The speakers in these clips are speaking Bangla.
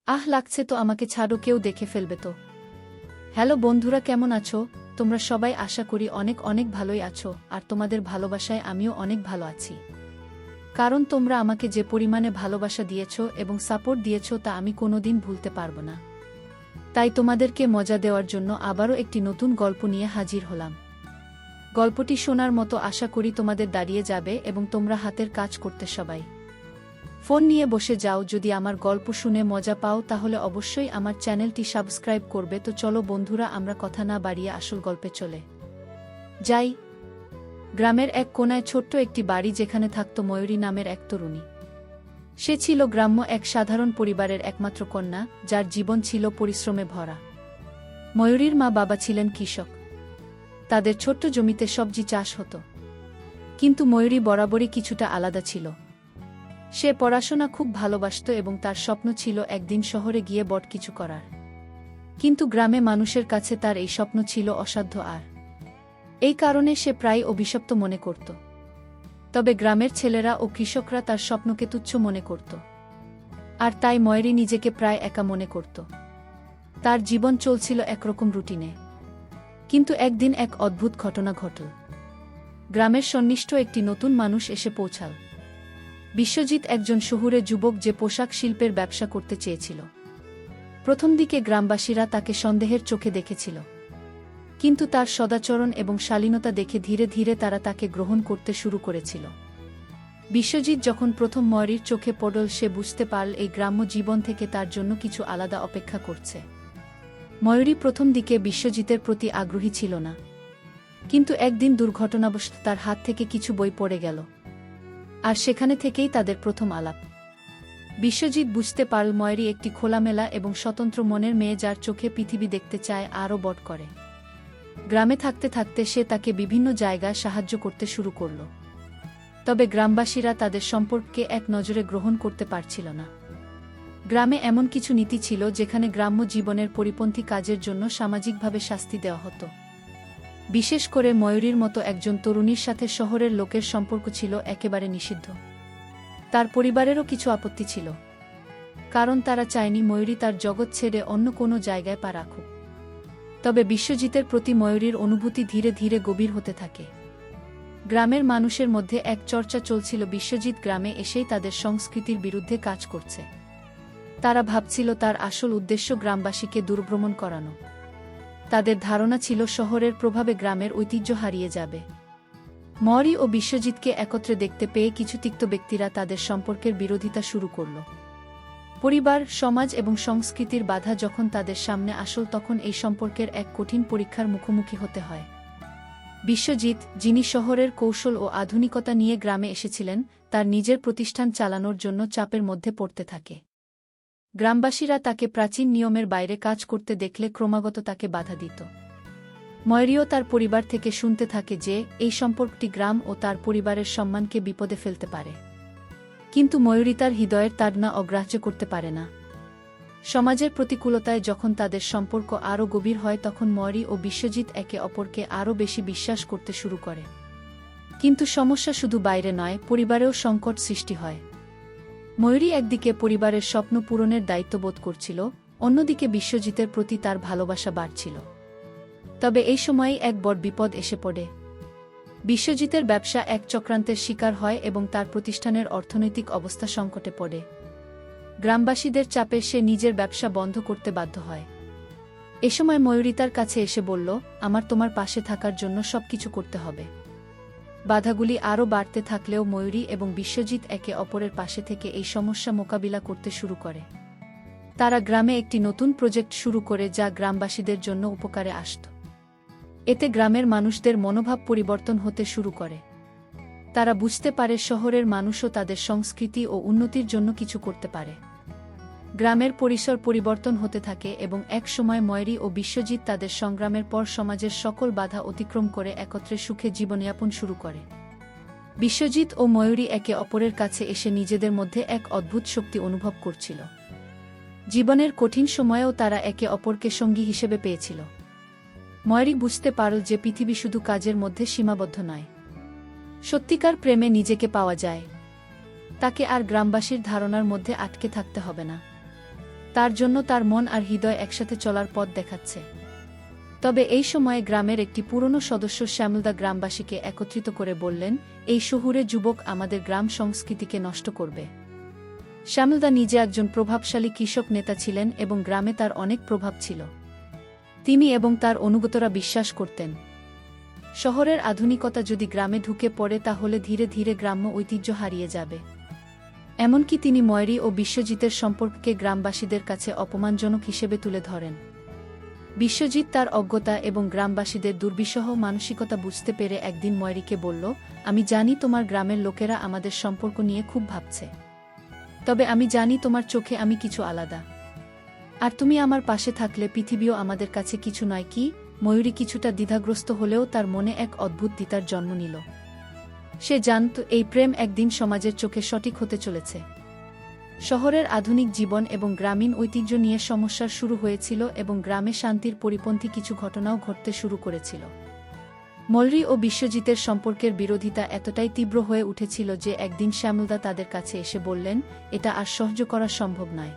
লাগছে তো, আমাকে ছাড়ো, কেউ দেখে ফেলবে তো। হ্যালো বন্ধুরা, কেমন আছো তোমরা সবাই? আশা করি অনেক অনেক ভালোই আছো, আর তোমাদের ভালোবাসায় আমিও অনেক ভালো আছি। কারণ তোমরা আমাকে যে পরিমাণে ভালোবাসা দিয়েছো এবং সাপোর্ট দিয়েছো তা আমি কোনোদিন ভুলতে পারবো না। তাই তোমাদেরকে মজা দেওয়ার জন্য আবারও একটি নতুন গল্প নিয়ে হাজির হলাম। গল্পটি শোনার মতো আশা করি তোমাদের দাঁড়িয়ে যাবে এবং তোমরা হাতের কাজ করতে সবাই ফোন নিয়ে বসে যাও। যদি আমার গল্প শুনে মজা পাও তাহলে অবশ্যই আমার চ্যানেলটি সাবস্ক্রাইব করবে। তো চলো বন্ধুরা, আমরা কথা না বাড়িয়ে আসল গল্পে চলে যাই। গ্রামের এক কোনায় ছোট্ট একটি বাড়ি, যেখানে থাকত ময়ূরী নামের এক তরুণী। সে ছিল গ্রাম্য এক সাধারণ পরিবারের একমাত্র কন্যা, যার জীবন ছিল পরিশ্রমে ভরা। ময়ূরীর মা বাবা ছিলেন কৃষক। তাদের ছোট্ট জমিতে সবজি চাষ হতো। কিন্তু ময়ূরী বরাবরই কিছুটা আলাদা ছিল। সে পড়াশোনা খুব ভালোবাসত এবং তার স্বপ্ন ছিল একদিন শহরে গিয়ে বড় কিছু করার। কিন্তু গ্রামে মানুষের কাছে তার এই স্বপ্ন ছিল অসাধ্য, আর এই কারণে সে প্রায় অভিশপ্ত মনে করত। তবে গ্রামের ছেলেরা ও কৃষকরা তার স্বপ্নকে তুচ্ছ মনে করত, আর তাই ময়ূরী নিজেকে প্রায় একা মনে করত। তার জীবন চলছিল একরকম রুটিনে। কিন্তু একদিন এক অদ্ভুত ঘটনা ঘটল। গ্রামের সন্নিষ্ঠ একটি নতুন মানুষ এসে পৌঁছাল। বিশ্বজিৎ, একজন শহুরে যুবক যে পোশাক শিল্পের ব্যবসা করতে চেয়েছিল। প্রথম দিকে গ্রামবাসীরা তাকে সন্দেহের চোখে দেখেছিল, কিন্তু তার সদাচরণ এবং শালীনতা দেখে ধীরে ধীরে তারা তাকে গ্রহণ করতে শুরু করেছিল। বিশ্বজিৎ যখন প্রথম ময়ূরীর চোখে পড়ল, সে বুঝতে পারল এই গ্রাম্য জীবন থেকে তার জন্য কিছু আলাদা অপেক্ষা করছে। ময়ূরী প্রথম দিকে বিশ্বজিতের প্রতি আগ্রহী ছিল না, কিন্তু একদিন দুর্ঘটনাবশত তার হাত থেকে কিছু বই পড়ে গেল, আর সেখানে থেকেই তাদের প্রথম আলাপ। বিশ্বজিৎ বুঝতে পারল ময়ূরী একটি খোলামেলা এবং স্বতন্ত্র মনের মেয়ে, যার চোখে পৃথিবী দেখতে চায় আরও বড় করে। গ্রামে থাকতে থাকতে সে তাকে বিভিন্ন জায়গায় সাহায্য করতে শুরু করল। তবে গ্রামবাসীরা তাদের সম্পর্ককে এক নজরে গ্রহণ করতে পারছিল না। গ্রামে এমন কিছু নীতি ছিল যেখানে গ্রাম্য জীবনের পরিপন্থী কাজের জন্য সামাজিকভাবে শাস্তি দেওয়া হতো। বিশেষ করে ময়ূরীর মতো একজন তরুণীর সাথে শহরের লোকের সম্পর্ক ছিল একেবারে নিষিদ্ধ। তার পরিবারেরও কিছু আপত্তি ছিল, কারণ তারা চায়নি ময়ূরী তার জগৎ ছেড়ে অন্য কোনো জায়গায় পা রাখুক। তবে বিশ্বজিতের প্রতি ময়ূরীর অনুভূতি ধীরে ধীরে গভীর হতে থাকে। গ্রামের মানুষের মধ্যে এক চর্চা চলছিল, বিশ্বজিৎ গ্রামে এসেই তাদের সংস্কৃতির বিরুদ্ধে কাজ করছে। তারা ভাবছিল তার আসল উদ্দেশ্য গ্রামবাসীকে দুর্ভ্রমণ করানো। তাদের ধারণা ছিল শহরের প্রভাবে গ্রামের ঐতিহ্য হারিয়ে যাবে। ময়ূরী ও বিশ্বজিৎকে একত্রে দেখতে পেয়ে কিছু তিক্ত ব্যক্তিরা তাদের সম্পর্কের বিরোধিতা শুরু করল। পরিবার, সমাজ এবং সংস্কৃতির বাধা যখন তাদের সামনে আসল, তখন এই সম্পর্কের এক কঠিন পরীক্ষার মুখোমুখি হতে হয়। বিশ্বজিৎ, যিনি শহরের কৌশল ও আধুনিকতা নিয়ে গ্রামে এসেছিলেন, তার নিজের প্রতিষ্ঠান চালানোর জন্য চাপের মধ্যে পড়তে থাকে। গ্রামবাসীরা তাকে প্রাচীন নিয়মের বাইরে কাজ করতে দেখলে ক্রমাগত তাকে বাধা দিত। ময়ূরীও তার পরিবার থেকে শুনতে থাকে যে এই সম্পর্কটি গ্রাম ও তার পরিবারের সম্মানকে বিপদে ফেলতে পারে। কিন্তু ময়ূরী তার হৃদয়ের তাড়না অগ্রাহ্য করতে পারে না। সমাজের প্রতিকূলতায় যখন তাদের সম্পর্ক আরও গভীর হয়, তখন ময়ূরী ও বিশ্বজিৎ একে অপরকে আরও বেশি বিশ্বাস করতে শুরু করে। কিন্তু সমস্যা শুধু বাইরে নয়, পরিবারেও সংকট সৃষ্টি হয়। ময়ূরী একদিকে পরিবারের স্বপ্ন পূরণের দায়িত্ববোধ করছিল, অন্যদিকে বিশ্বজিতের প্রতি তার ভালোবাসা বাড়ছিল। তবে এই সময়েই এক বড় বিপদ এসে পড়ে। বিশ্বজিতের ব্যবসা এক চক্রান্তের শিকার হয় এবং তার প্রতিষ্ঠানের অর্থনৈতিক অবস্থা সংকটে পড়ে। গ্রামবাসীদের চাপে সে নিজের ব্যবসা বন্ধ করতে বাধ্য হয়। এ সময় ময়ূরী তার কাছে এসে বলল, আমার তোমার পাশে থাকার জন্য সবকিছু করতে হবে। বাধাগুলি আরও বাড়তে থাকলেও ময়ূরী এবং বিশ্বজিৎ একে অপরের পাশে থেকে এই সমস্যা মোকাবিলা করতে শুরু করে। তারা গ্রামে একটি নতুন প্রজেক্ট শুরু করে, যা গ্রামবাসীদের জন্য উপকারে আসত। এতে গ্রামের মানুষদের মনোভাব পরিবর্তন হতে শুরু করে। তারা বুঝতে পারে শহরের মানুষও তাদের সংস্কৃতি ও উন্নতির জন্য কিছু করতে পারে। গ্রামের পরিসর পরিবর্তন হতে থাকে এবং এক সময় ময়ূরী ও বিশ্বজিৎ তাদের সংগ্রামের পর সমাজের সকল বাধা অতিক্রম করে একত্রে সুখে জীবনযাপন শুরু করে। বিশ্বজিৎ ও ময়ূরী একে অপরের কাছে এসে নিজেদের মধ্যে এক অদ্ভুত শক্তি অনুভব করছিল। জীবনের কঠিন সময়েও তারা একে অপরকে সঙ্গী হিসেবে পেয়েছিল। ময়ূরী বুঝতে পারল যে পৃথিবী শুধু কাজের মধ্যে সীমাবদ্ধ নয়। সত্যিকার প্রেমে নিজেকে পাওয়া যায়। তাকে আর গ্রামবাসীর ধারণার মধ্যে আটকে থাকতে হবে না। তার জন্য তার মন আর হৃদয় একসাথে চলার পথ দেখাচ্ছে। তবে এই সময়ে গ্রামের একটি পুরনো সদস্য শ্যামলদা গ্রামবাসীকে একত্রিত করে বললেন, এই শহুরে যুবক আমাদের গ্রাম সংস্কৃতিকে নষ্ট করবে। শ্যামলদা নিজে একজন প্রভাবশালী কৃষক নেতা ছিলেন এবং গ্রামে তার অনেক প্রভাব ছিল। তিনি এবং তার অনুগতরা বিশ্বাস করতেন, শহরের আধুনিকতা যদি গ্রামে ঢুকে পড়ে তাহলে ধীরে ধীরে গ্রাম্য ঐতিহ্য হারিয়ে যাবে। এমনকি তিনি ময়রি ও বিশ্বজিতের সম্পর্ককে গ্রামবাসীদের কাছে অপমানজনক হিসেবে তুলে ধরেন। বিশ্বজিৎ তার অজ্ঞতা এবং গ্রামবাসীদের দুর্বিষহ মানসিকতা বুঝতে পেরে একদিন ময়রিকে বলল, আমি জানি তোমার গ্রামের লোকেরা আমাদের সম্পর্ক নিয়ে খুব ভাবছে, তবে আমি জানি তোমার চোখে আমি কিছু আলাদা, আর তুমি আমার পাশে থাকলে পৃথিবীও আমাদের কাছে কিছু নয় কি? ময়ূরী কিছুটা দ্বিধাগ্রস্ত হলেও তার মনে এক অদ্ভুত দ্বিতার জন্ম নিল। সে জানত এই প্রেম একদিন সমাজের চোখে সঠিক হতে চলেছে। শহরের আধুনিক জীবন এবং গ্রামীণ ঐতিহ্য নিয়ে সমস্যার শুরু হয়েছিল এবং গ্রামে শান্তির পরিপন্থী কিছু ঘটনাও ঘটতে শুরু করেছিল। ময়ূরী ও বিশ্বজিতের সম্পর্কের বিরোধিতা এতটাই তীব্র হয়ে উঠেছিল যে একদিন শ্যামলদা তাদের কাছে এসে বললেন, এটা আর সহ্য করা সম্ভব নয়।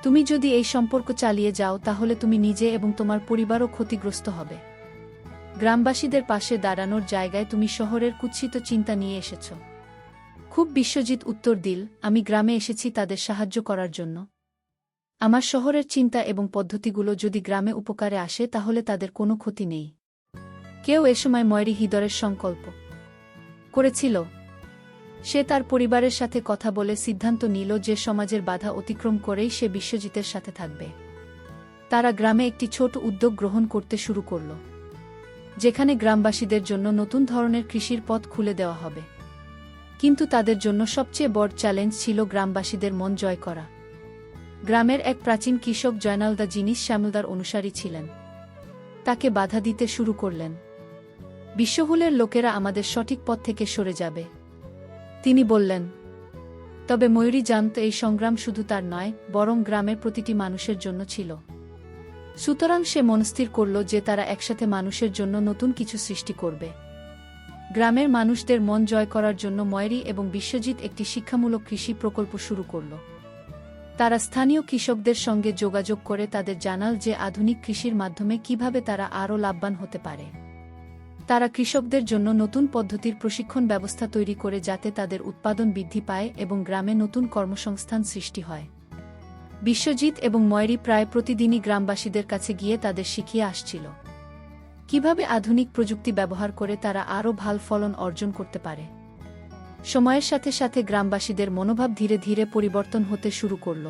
তুমি যদি এই সম্পর্ক চালিয়ে যাও তাহলে তুমি নিজে এবং তোমার পরিবারও ক্ষতিগ্রস্ত হবে। গ্রামবাসীদের পাশে দাঁড়ানোর জায়গায় তুমি শহরের কুৎসিত চিন্তা নিয়ে এসেছ। খুব বিশ্বজিৎ উত্তর দিল, আমি গ্রামে এসেছি তাদের সাহায্য করার জন্য। আমার শহরের চিন্তা এবং পদ্ধতিগুলো যদি গ্রামে উপকারে আসে তাহলে তাদের কোনো ক্ষতি নেই। কেউ এ সময় ময়রি হৃদয়ের সংকল্প করেছিল। সে তার পরিবারের সাথে কথা বলে সিদ্ধান্ত নিল যে সমাজের বাধা অতিক্রম করেই সে বিশ্বজিতের সাথে থাকবে। তারা গ্রামে একটি ছোট উদ্যোগ গ্রহণ করতে শুরু করল, যেখানে গ্রামবাসীদের জন্য নতুন ধরনের কৃষির পথ খুলে দেওয়া হবে। কিন্তু তাদের জন্য সবচেয়ে বড় চ্যালেঞ্জ ছিল গ্রামবাসীদের মন জয় করা। গ্রামের এক প্রাচীন কৃষক জয়নালদা, যিনি শ্যামলদার অনুসারী ছিলেন, তাকে বাধা দিতে শুরু করলেন। বিশ্বহুলের লোকেরা আমাদের সঠিক পথ থেকে সরে যাবে, তিনি বললেন। তবে ময়ূরী জানত এই সংগ্রাম শুধু তার নয়, বরং গ্রামের প্রতিটি মানুষের জন্য ছিল। সুতরাং সে মনস্থির করল যে তারা একসাথে মানুষের জন্য নতুন কিছু সৃষ্টি করবে। গ্রামের মানুষদের মন জয় করার জন্য ময়ূরী এবং বিশ্বজিৎ একটি শিক্ষামূলক কৃষি প্রকল্প শুরু করল। তারা স্থানীয় কৃষকদের সঙ্গে যোগাযোগ করে তাদের জানাল যে আধুনিক কৃষির মাধ্যমে কিভাবে তারা আরও লাভবান হতে পারে। তারা কৃষকদের জন্য নতুন পদ্ধতির প্রশিক্ষণ ব্যবস্থা তৈরি করে যাতে তাদের উৎপাদন বৃদ্ধি পায় এবং গ্রামে নতুন কর্মসংস্থান সৃষ্টি হয়। বিশ্বজিৎ এবং ময়ূরী প্রায় প্রতিদিনই গ্রামবাসীদের কাছে গিয়ে তাদের শিখিয়ে আসছিল কিভাবে আধুনিক প্রযুক্তি ব্যবহার করে তারা আরও ভালো ফলন অর্জন করতে পারে। সময়ের সাথে সাথে গ্রামবাসীদের মনোভাব ধীরে ধীরে পরিবর্তন হতে শুরু করল।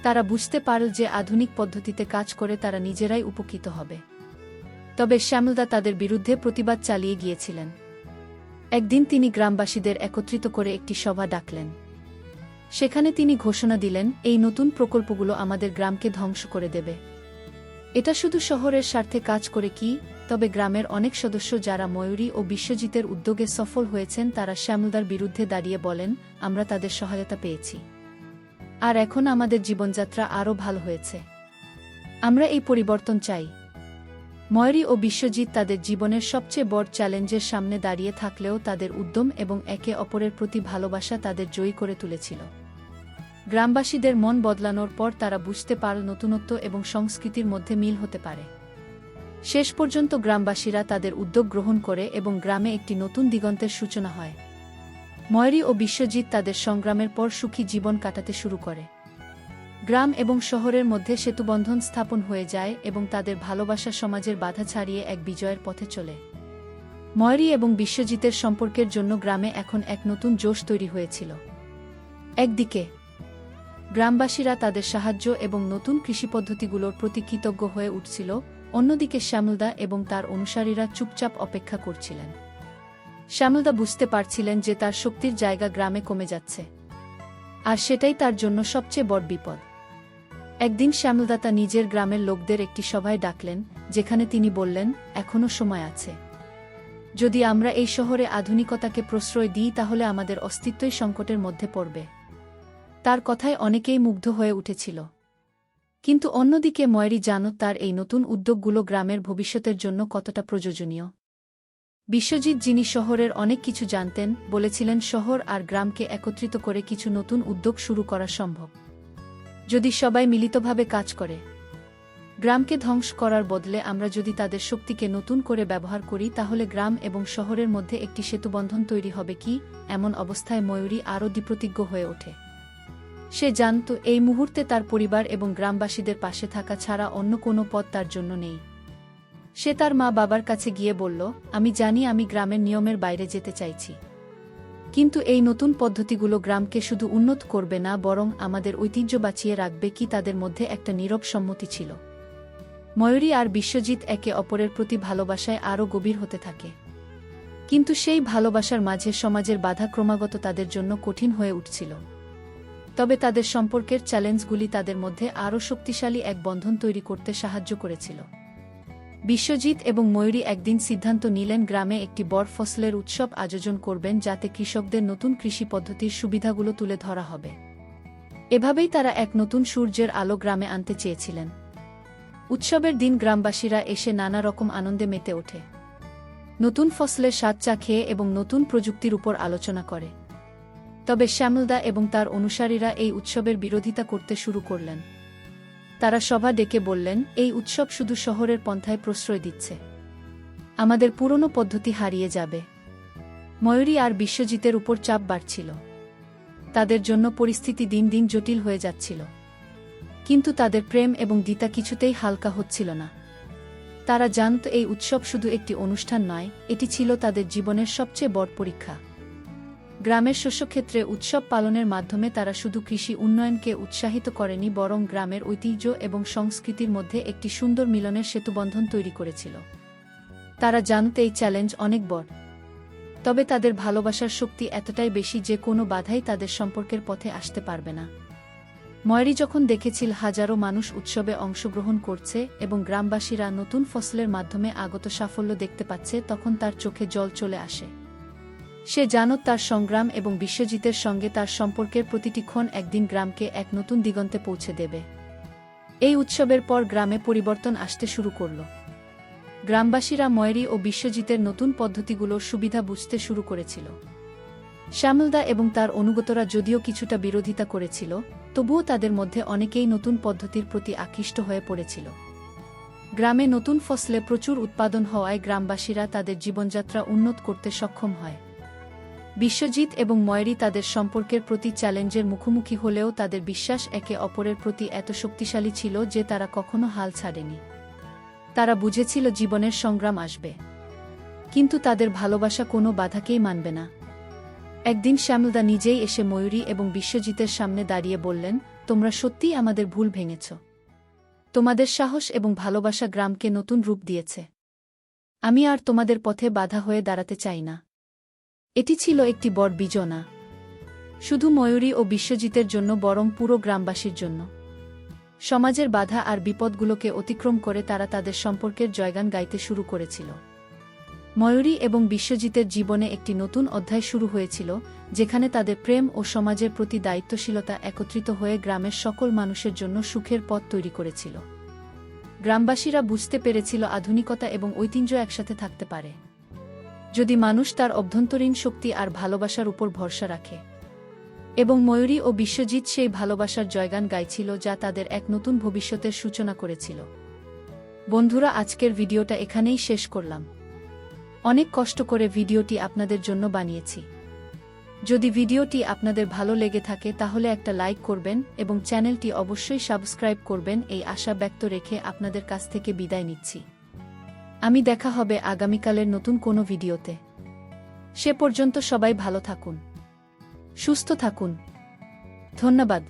তারা বুঝতে পারল যে আধুনিক পদ্ধতিতে কাজ করে তারা নিজেরাই উপকৃত হবে। তবে শ্যামলদা তাদের বিরুদ্ধে প্রতিবাদ চালিয়ে গিয়েছিলেন। একদিন তিনি গ্রামবাসীদের একত্রিত করে একটি সভা ডাকলেন। সেখানে তিনি ঘোষণা দিলেন, এই নতুন প্রকল্পগুলো আমাদের গ্রামকে ধ্বংস করে দেবে। এটা শুধু শহরের স্বার্থে কাজ করে কি? তবে গ্রামের অনেক সদস্য যারা ময়ূরী ও বিশ্বজিতের উদ্যোগে সফল হয়েছেন তারা শ্যামলদার বিরুদ্ধে দাঁড়িয়ে বলেন, আমরা তাদের সহায়তা পেয়েছি, আর এখন আমাদের জীবনযাত্রা আরও ভালো হয়েছে। আমরা এই পরিবর্তন চাই। ময়ূরী ও বিশ্বজিৎ তাদের জীবনের সবচেয়ে বড় চ্যালেঞ্জের সামনে দাঁড়িয়ে থাকলেও তাদের উদ্যম এবং একে অপরের প্রতি ভালোবাসা তাদের জয়ী করে তুলেছিল। গ্রামবাসীদের মন বদলানোর পর তারা বুঝতে পারল নতুনত্ব এবং সংস্কৃতির মধ্যে মিল হতে পারে। শেষ পর্যন্ত গ্রামবাসীরা তাদের উদ্যোগ গ্রহণ করে এবং গ্রামে একটি নতুন দিগন্তের সূচনা হয়। ময়ূরী ও বিশ্বজিৎ তাদের সংগ্রামের পর সুখী জীবন কাটাতে শুরু করে। গ্রাম এবং শহরের মধ্যে সেতুবন্ধন স্থাপন হয়ে যায় এবং তাদের ভালোবাসা সমাজের বাধা ছাড়িয়ে এক বিজয়ের পথে চলে। ময়ূরী এবং বিশ্বজিতের সম্পর্কের জন্য গ্রামে এখন এক নতুন জোশ তৈরি হয়েছিল। একদিকে গ্রামবাসীরা তাদের সাহায্য এবং নতুন কৃষিপদ্ধতিগুলোর প্রতি কৃতজ্ঞ হয়ে উঠছিল, অন্যদিকে শ্যামলদা এবং তার অনুসারীরা চুপচাপ অপেক্ষা করছিলেন। শ্যামলদা বুঝতে পারছিলেন যে তার শক্তির জায়গা গ্রামে কমে যাচ্ছে, আর সেটাই তার জন্য সবচেয়ে বড় বিপদ। একদিন শ্যামলদা তা নিজের গ্রামের লোকদের একটি সভায় ডাকলেন, যেখানে তিনি বললেন, এখনও সময় আছে। যদি আমরা এই শহরে আধুনিকতাকে প্রশ্রয় দিই তাহলে আমাদের অস্তিত্বই সংকটের মধ্যে পড়বে। তার কথায় অনেকেই মুগ্ধ হয়ে উঠেছিল। কিন্তু অন্যদিকে ময়ূরী জানত তার এই নতুন উদ্যোগগুলো গ্রামের ভবিষ্যতের জন্য কতটা প্রয়োজনীয়। বিশ্বজিৎ, যিনি শহরের অনেক কিছু জানতেন, বলেছিলেন শহর আর গ্রামকে একত্রিত করে কিছু নতুন উদ্যোগ শুরু করা সম্ভব। যদি সবাই মিলিতভাবে কাজ করে, গ্রামকে ধ্বংস করার বদলে আমরা যদি তাদের শক্তিকে নতুন করে ব্যবহার করি, তাহলে গ্রাম এবং শহরের মধ্যে একটি সেতুবন্ধন তৈরি হবে। কি এমন অবস্থায় ময়ূরী আরও দৃঢ়প্রতিজ্ঞ হয়ে ওঠে। সে জানত এই মুহূর্তে তার পরিবার এবং গ্রামবাসীদের পাশে থাকা ছাড়া অন্য কোনো পথ তার জন্য নেই। সে তার মা বাবার কাছে গিয়ে বলল, আমি জানি আমি গ্রামের নিয়মের বাইরে যেতে চাইছি, কিন্তু এই নতুন পদ্ধতিগুলো গ্রামকে শুধু উন্নত করবে না, বরং আমাদের ঐতিহ্য বাঁচিয়ে রাখবে। কি তাদের মধ্যে একটা নীরব সম্মতি ছিল। ময়ূরী আর বিশ্বজিৎ একে অপরের প্রতি ভালোবাসায় আরও গভীর হতে থাকে, কিন্তু সেই ভালোবাসার মাঝে সমাজের বাধা ক্রমাগত তাদের জন্য কঠিন হয়ে উঠছিল। তবে তাদের সম্পর্কের চ্যালেঞ্জগুলি তাদের মধ্যে আরও শক্তিশালী এক বন্ধন তৈরি করতে সাহায্য করেছিল। বিশ্বজিৎ এবং ময়ূরী একদিন সিদ্ধান্ত নিলেন গ্রামে একটি বড় ফসলের উৎসব আয়োজন করবেন, যাতে কৃষকদের নতুন কৃষি পদ্ধতির সুবিধাগুলো তুলে ধরা হবে। এভাবেই তারা এক নতুন সূর্যের আলো গ্রামে আনতে চেয়েছিলেন। উৎসবের দিন গ্রামবাসীরা এসে নানা রকম আনন্দে মেতে ওঠে, নতুন ফসলের স্বাদ চাখিয়ে এবং নতুন প্রযুক্তির উপর আলোচনা করে। তবে শ্যামলদা এবং তার অনুসারীরা এই উৎসবের বিরোধিতা করতে শুরু করলেন। তারা সভা ডেকে বললেন, এই উৎসব শুধু শহরের পন্থায় প্রশ্রয় দিচ্ছে, আমাদের পুরনো পদ্ধতি হারিয়ে যাবে। ময়ূরী আর বিশ্বজিতের উপর চাপ বাড়ছিল, তাদের জন্য পরিস্থিতি দিন দিন জটিল হয়ে যাচ্ছিল। কিন্তু তাদের প্রেম এবং দ্বিধা কিছুতেই হালকা হচ্ছিল না। তারা জানত এই উৎসব শুধু একটি অনুষ্ঠান নয়, এটি ছিল তাদের জীবনের সবচেয়ে বড় পরীক্ষা। গ্রামের শস্যক্ষেত্রে উৎসব পালনের মাধ্যমে তারা শুধু কৃষি উন্নয়নকে উৎসাহিত করেনি, বরং গ্রামের ঐতিহ্য এবং সংস্কৃতির মধ্যে একটি সুন্দর মিলনের সেতুবন্ধন তৈরি করেছিল। তারা জানত এই চ্যালেঞ্জ অনেক বড়, তবে তাদের ভালোবাসার শক্তি এতটাই বেশি যে কোনো বাধাই তাদের সম্পর্কের পথে আসতে পারবে না। ময়ূরী যখন দেখেছিল হাজারো মানুষ উৎসবে অংশগ্রহণ করছে এবং গ্রামবাসীরা নতুন ফসলের মাধ্যমে আগত সাফল্য দেখতে পাচ্ছে, তখন তার চোখে জল চলে আসে। সে জানত তার সংগ্রাম এবং বিশ্বজিতের সঙ্গে তার সম্পর্কের প্রতিটি ক্ষণ একদিন গ্রামকে এক নতুন দিগন্তে পৌঁছে দেবে। এই উৎসবের পর গ্রামে পরিবর্তন আসতে শুরু করল। গ্রামবাসীরা ময়ূরী ও বিশ্বজিতের নতুন পদ্ধতিগুলোর সুবিধা বুঝতে শুরু করেছিল। শ্যামলদা এবং তার অনুগতরা যদিও কিছুটা বিরোধিতা করেছিল, তবুও তাদের মধ্যে অনেকেই নতুন পদ্ধতির প্রতি আকৃষ্ট হয়ে পড়েছিল। গ্রামে নতুন ফসলে প্রচুর উৎপাদন হওয়ায় গ্রামবাসীরা তাদের জীবনযাত্রা উন্নত করতে সক্ষম হয়। বিশ্বজিৎ এবং ময়ূরী তাদের সম্পর্কের প্রতি চ্যালেঞ্জের মুখোমুখি হলেও তাদের বিশ্বাস একে অপরের প্রতি এত শক্তিশালী ছিল যে তারা কখনো হাল ছাড়েনি। তারা বুঝেছিল জীবনের সংগ্রাম আসবে, কিন্তু তাদের ভালোবাসা কোনো বাধাকেই মানবে না। একদিন শ্যামলদা নিজেই এসে ময়ূরী এবং বিশ্বজিতের সামনে দাঁড়িয়ে বললেন, তোমরা সত্যিই আমাদের ভুল ভেঙেছ। তোমাদের সাহস এবং ভালোবাসা গ্রামকে নতুন রূপ দিয়েছে। আমি আর তোমাদের পথে বাধা হয়ে দাঁড়াতে চাই না। এটি ছিল একটি বড় বিজয় না শুধু ময়ূরী ও বিশ্বজিতের জন্য, বরং পুরো গ্রামবাসীর জন্য। সমাজের বাধা আর বিপদগুলোকে অতিক্রম করে তারা তাদের সম্পর্কের জয়গান গাইতে শুরু করেছিল। ময়ূরী এবং বিশ্বজিতের জীবনে একটি নতুন অধ্যায় শুরু হয়েছিল, যেখানে তাদের প্রেম ও সমাজের প্রতি দায়িত্বশীলতা একত্রিত হয়ে গ্রামের সকল মানুষের জন্য সুখের পথ তৈরি করেছিল। গ্রামবাসীরা বুঝতে পেরেছিল আধুনিকতা এবং ঐতিহ্য একসাথে থাকতে পারে, যদি মানুষ তার অভ্যন্তরীণ শক্তি আর ভালোবাসার উপর ভরসা রাখে। এবং ময়ূরী ও বিশ্বজিৎ সেই ভালোবাসার জয়গান গাইছিল, যা তাদের এক নতুন ভবিষ্যতের সূচনা করেছিল। বন্ধুরা, আজকের ভিডিওটা এখানেই শেষ করলাম। অনেক কষ্ট করে ভিডিওটি আপনাদের জন্য বানিয়েছি। যদি ভিডিওটি আপনাদের ভালো লেগে থাকে তাহলে একটা লাইক করবেন এবং চ্যানেলটি অবশ্যই সাবস্ক্রাইব করবেন, এই আশা ব্যক্ত রেখে আপনাদের কাছ থেকে বিদায় নিচ্ছি। আমি দেখা হবে আগামীকালের নতুন কোনো ভিডিওতে। সে পর্যন্ত সবাই ভালো থাকুন, সুস্থ থাকুন। ধন্যবাদ।